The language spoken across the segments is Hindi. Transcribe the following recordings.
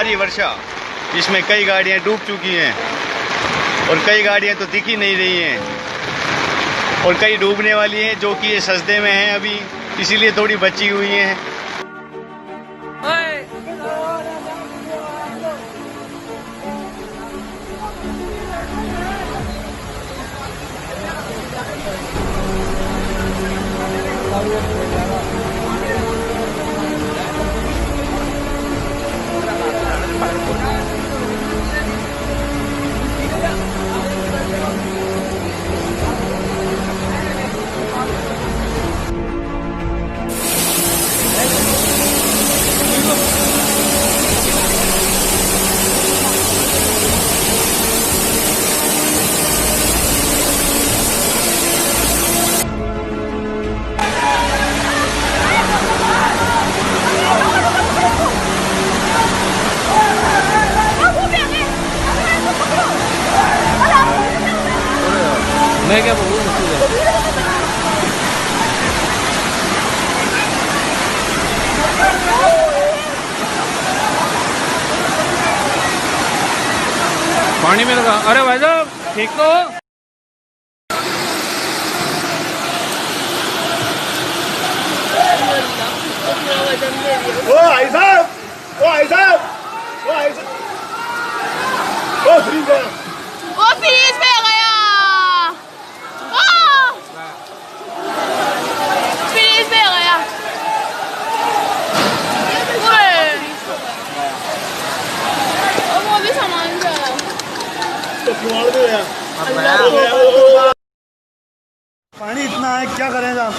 भारी वर्षा, इसमें कई गाड़ियां डूब चुकी हैं और कई गाड़ियां तो दिख ही नहीं रही हैं और कई डूबने वाली हैं, जो कि ये सजदे में हैं अभी, इसीलिए थोड़ी बची हुई हैं। मैं क्या बोलूँ, पानी में लगा। अरे भाई साहब ठीक तो ओ भाई साहब, ओ भाई साहब, ओ भाई साहब, ओ फ्रीज गया, वो फ्रीज में गया, फ्रीज में गया। वो भी सामान गया तो किवाड़ में गया। पानी इतना है, क्या करेंगे आप?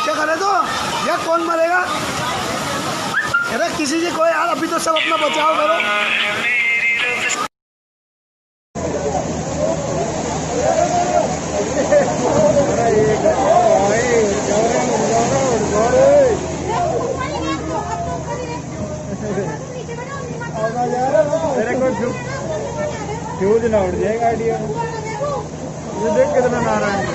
क्या करे तो या कौन मरेगा? अरे किसी से कोई यार, अभी तो सब अपना बचाव करो। फ्यूज ना उड़ जाए गाड़ी, ये देख कितना नारायण है।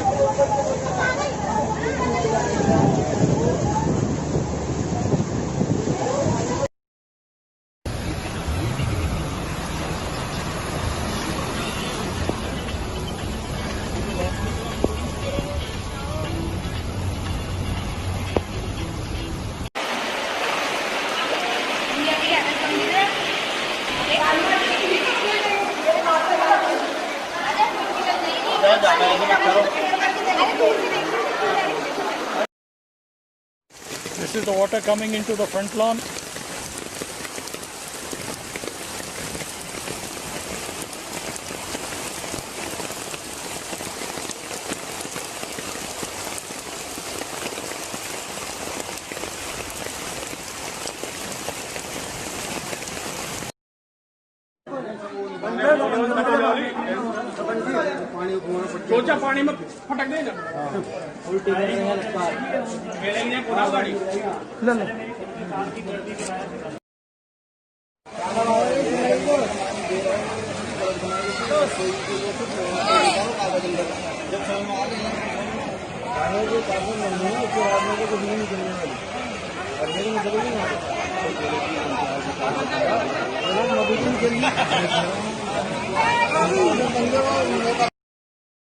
This is the water coming into the front lawn. सोचा पानी में फटक गई ना, उल्टी करेंगे पूरा गाड़ी।